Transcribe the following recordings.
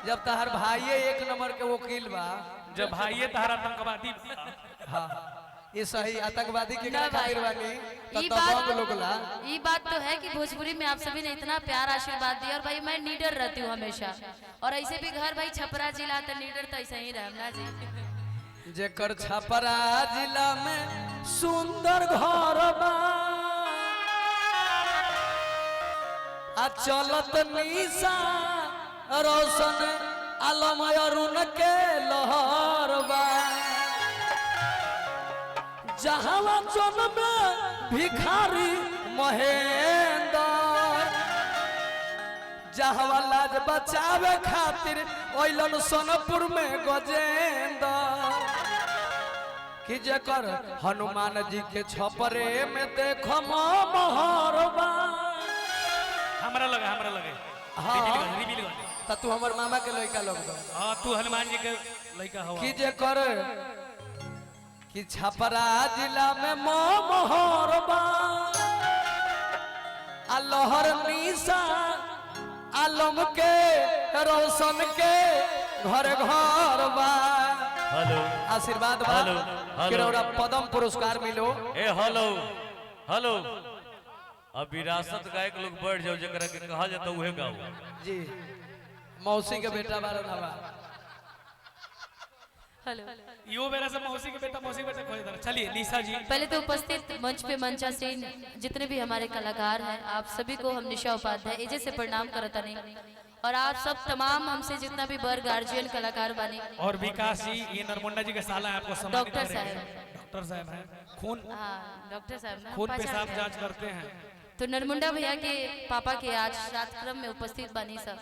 जब तहर भाइये एक नंबर के वकील बा, जब भाइये तहर आतंकवादी हाँ ये सही आतंकवादी के खातिर वाली ये बात तो है कि भोजपुरी में आप सभी ने इतना प्यार आशीर्वाद दिया और भाई मैं नीडर रहती हूँ हमेशा, और ऐसे भी घर भाई छपरा जिला तो नीडर तो ऐसा ही रहना जी। जेकर छपरा जिला में सुंदर घर बा आ चलत निशा रोशन आलम अरुण के लहर बा, जहां जन्म भिखारी महेंद्र, जहां लाज बचावे खातिर ओइलन सोनपुर में गजेंद्र, कि जेकर हनुमान जी के छपरे में देखो महरबा। हमरा लगे हाँ तो तू हमर मामा के लड़का लोग दो। हाँ तू हनुमान जी के लड़का हो। कि जेकर कि छपरा जिला में महरबा लहर निशा आलम के रोशन के घर घर बा। हेलो आशीर्वाद बा कि पद्म पुरस्कार मिलो। ए हेलो हेलो अब विरासत गायक लोग बढ़ जाओ जरा के कहा जाता उहे गाओ जी। मौसी के बेटा बारो ना बा। हेलो यो मेरा सब मौसी के बेटा खोज दर। चलिए निशा जी। पहले तो उपस्थित मंच पे मंचासीन जितने भी हमारे कलाकार हैं आप सभी को हम निशा उपाध्याय एजे से प्रणाम करता नहीं, और आप सब तमाम हमसे जितना भी बर गार्जियन कलाकार बने और विकास जी ये नरमुंडा जी के साला है, आपको सम्मानित डॉक्टर साहब हैं खून डॉक्टर साहब ना खून पेशाब जांच करते हैं। तो नरमुंडा भैया के पापा के आज श्राद्धक्रम में उपस्थित बनी सब,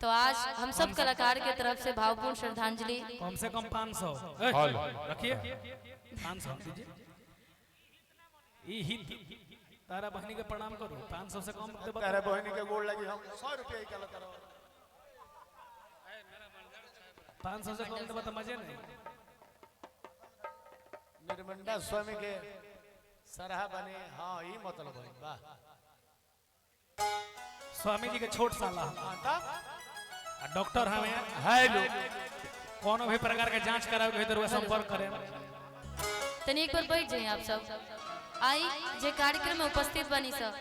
तो आज हम सब कलाकार के तरफ से भावपूर्ण श्रद्धांजलि कम से कम 500 रखिए 500 दीजिए। तारा बहनी के प्रणाम करो 500 से कम तारा बहनी के गोड़ लगी हम 100 रुपया ही कल करो 500 से कम तो मजे नहीं। निर्मंडा स्वामी के सरहा बने। हाँ ये मतलब है वाह। स्वामी जी के छोट साला तब डॉक्टर हमें हेलो कोनो भी प्रकार के जांच करावे तो संपर्क करें। तनी एक बार बैठ जाइए आप सब। आई जे कार्यक्रम में उपस्थित बनी सब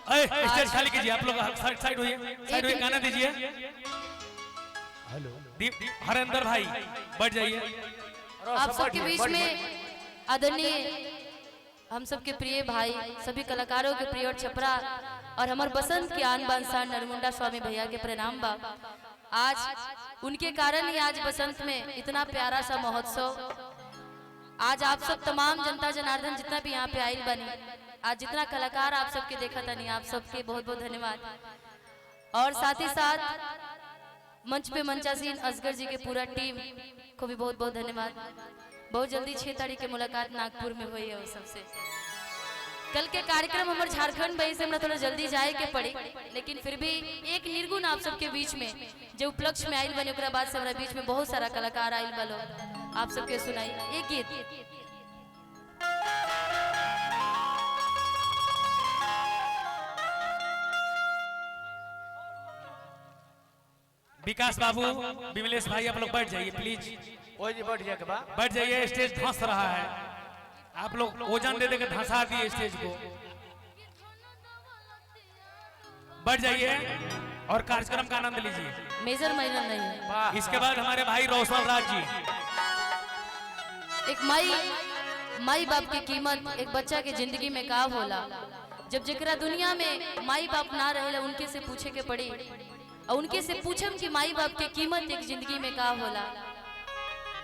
स्टेज खाली कीजिए आप लोग। साइड होइए गाना दीजिए। हेलो हरेंद्र भाई बैठ जाइए। आप सबके बीच में आदरणीय हम सबके प्रिय भाई सभी कलाकारों के प्रिय और छपरा और हमारे बसंत के आन बान शान नरमुंडा स्वामी भैया के प्रणाम बा। आज उनके कारण ही आज बसंत में इतना प्यारा सा महोत्सव, आज आप सब तमाम जनता जनार्दन जितना भी यहाँ पे आयल बनी, आज जितना कलाकार आप सबके देखा था नहीं, आप सबके बहुत बहुत धन्यवाद। और साथ ही साथ मंच पे मंचासीन असगर जी के पूरा टीम को भी बहुत बहुत धन्यवाद। बहुत जल्दी 6 तारीख के मुलाकात नागपुर में हुई है उस सबसे। कल के कार्यक्रम हमारे झारखंड भाई से थोड़ा जल्दी जाए के पड़ी, लेकिन फिर भी एक निर्गुण आप सबके बीच में जो उपलक्ष्य में आयल बने बाद से हमारे बीच में बहुत सारा कलाकार आयल बलो, आप सबके सुनाई एक गीत। विकास बाबू विमलेश भाई आप लोग बैठ जाइए प्लीज। ओए जी बैठ जाके बा बैठ जाइए। स्टेज धंस रहा है, आप लोग ओजन दे देकर धंसा दिए स्टेज को। बैठ जाइए और कार्यक्रम का आनंद लीजिए। मेजर माइनर नहीं। इसके बाद हमारे भाई रोशन राज जी। एक माई बाप की कीमत एक बच्चा के जिंदगी में का होला, जब जकरा दुनिया में माई बाप ना रहे उनके से पूछे के पड़ी, और उनके से पूछम कि माई बाप के कीमत एक जिंदगी में का होला।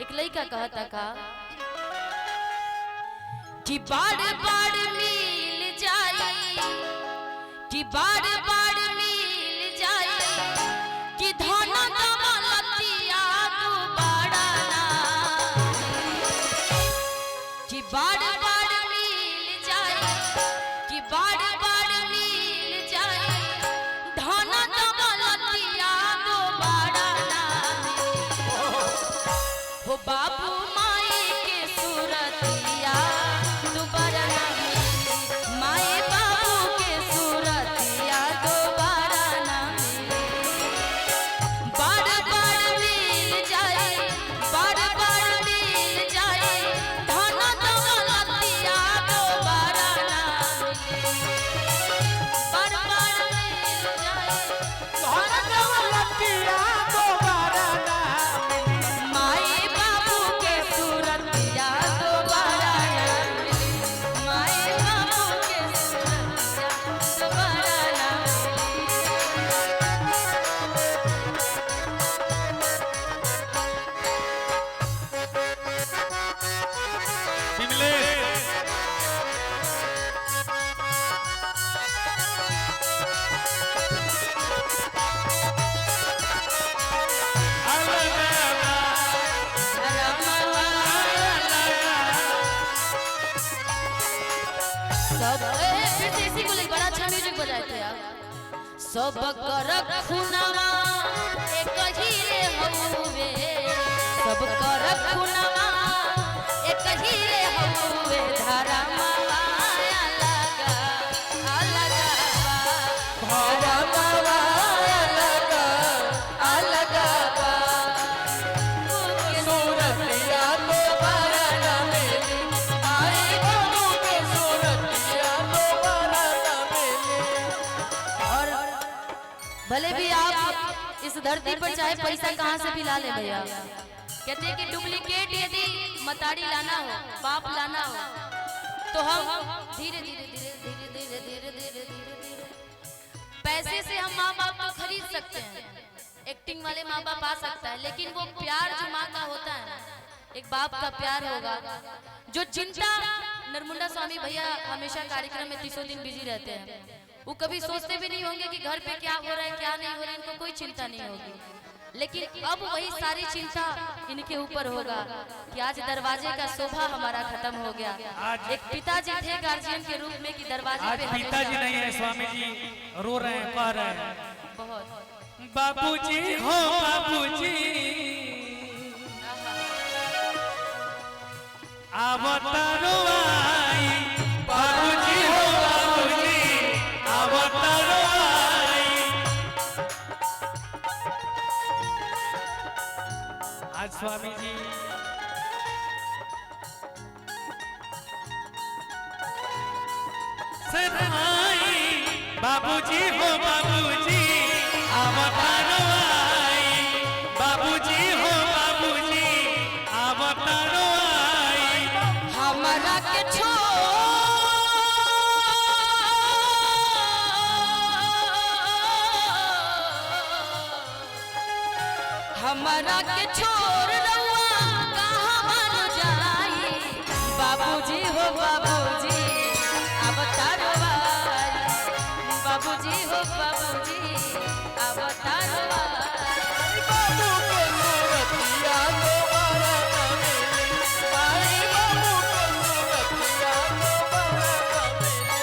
एक लड़का कहता का कि बार बार मिल जाए, कि बार बार मिल जाए, कि धन दौलतिया दोबारा ना, कि बार बार मिल जाए, कि बार बार मिल जाए, धन दौलतिया दोबारा ना। हो बाबू माई के सूरतिया दोबारा ना, माए बाबू के सूरतिया दोबारा सब कर खुनवा एक ही रे हउवे सब कर खुनवा एक ही रे हउवे धारा मावा अलग अलग धारा मावा अलग अलग सूरतिया तो बरन मिली आई बाबू के सूरतिया तो बरन मिली। और भले भी आप इस धरती पर चाहे पैसा कहाँ से भी ला ले भैया, कहते हैं कि डुप्लीकेट यदि मतारी लाना हो बाप लाना हो तो हम धीरे धीरे धीरे धीरे धीरे धीरे धीरे धीरे धीरे पैसे से हम माँ बाप को खरीद सकते हैं, एक्टिंग वाले माँ बाप आ सकता है, लेकिन वो प्यार जो माँ का होता है ना, एक बाप का प्यार होगा जो चिंता। नरमुंडा स्वामी भैया हमेशा कार्यक्रम में 300 दिन बिजी रहते हैं, वो कभी सोचते भी नहीं होंगे कि घर पे क्या हो रहा है क्या नहीं हो रहा है, इनको कोई चिंता नहीं होगी। लेकिन अब वही सारी चिंता इनके ऊपर होगा कि आज दरवाजे का शोभा हमारा खत्म हो गया। एक पिताजी थे गार्जियन के रूप में कि दरवाजे आज पे पिताजी नहीं है, स्वामी जी रो रहे हैं, कह रहे हैं बहुत बाबूजी हो बाबूजी अवतारो आई बाबूजी हो बाबूजी अवतारो आई। आज स्वामी जी सदाई बाबूजी हो बाबूजी अवतारो आई बाबूजी हो बाबूजी अवतारो आई। हमारा के हमारा के छोड़ रउआ कहाँ मन जाई बाबूजी हो बाबूजी अवतारो आई बाबूजी हो बाबूजी अवतारो आई। बाबू के सूरतिया तो बरन मिली आई बाबू के सूरतिया तो बरन मिली।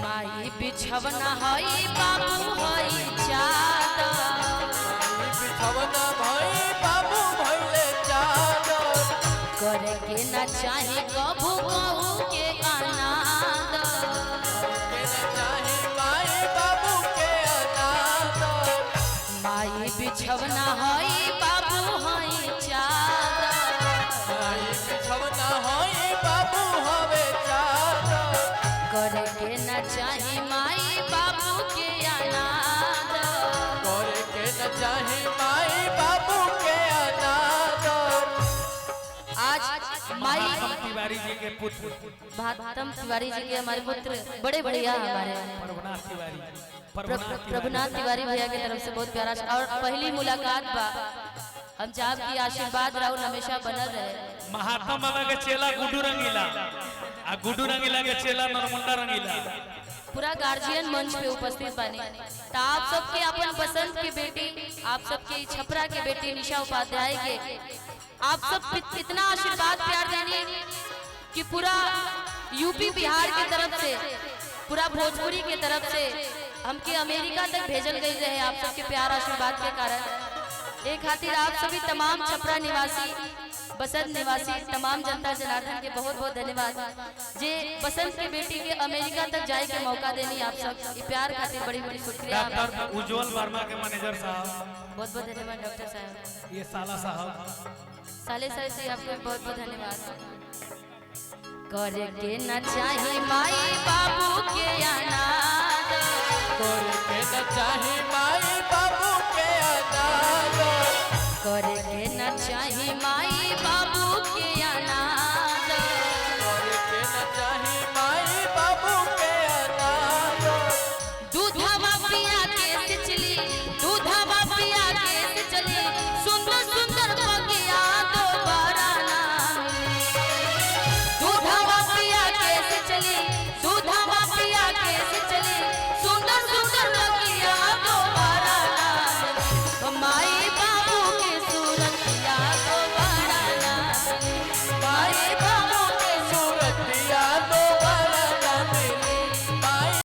माई बिछवना हई बाबू हई चादर बिछवना भाई बाबू भइले चादर करे के ना चाहे कभू कहू के अनादर के न चाहे माई बाबू के अनादर। माई बिछवना हई बाबू हई चादर आई बिछवना होई बाबू हवे चादर करे के ना चाहे माई बाबू के अनादर। करे के न चाहे माई बाबू के अनादर। आज माई तिवारी जी के पुत्र भातम तिवारी जी के हमारे पुत्र बड़े भैया हमारे प्रभुनाथ तिवारी प्रभुनाथ तिवारी भैया की तरफ से बहुत प्यारा और पहली मुलाकात बा। हम चाहब की आशीर्वाद राहुल हमेशा बनल रहे। महात्मा बाबा के चेला गुड्डू रंगीला आ गुड्डू रंगीला के चेला नरमुंडा रंगीला पूरा गार्जियन मंच पे उपस्थित बने तो आप सबके अपन पसंद की बेटी आप सबके छपरा की बेटी निशा उपाध्याय के आप सब इतना आशीर्वाद प्यार देने कि पूरा यूपी बिहार की तरफ से पूरा भोजपुरी की तरफ से हमके अमेरिका तक भेजल गई रहे आप सबके प्यार आशीर्वाद के कारण। एक खातिर आप सभी तमाम छपरा निवासी बसंत निवासी तमाम जनता जनार्दन के बहुत बहुत धन्यवाद जे बसंत की बेटी के अमेरिका तक जाए के मौका देनी आप सब प्यार खातिर बड़ी बड़ी शुक्रिया। डॉक्टर उज्जवल वर्मा के मैनेजर साहब बहुत बहुत धन्यवाद डॉक्टर साहब। ये साला साहब साले साले से आपको बहुत बहुत धन्यवाद। करे के न चाहे माई बाबू के अनादर करे के न चाहे माई बाबू के अनादर करे के न चाहे माई बाबू के अनादर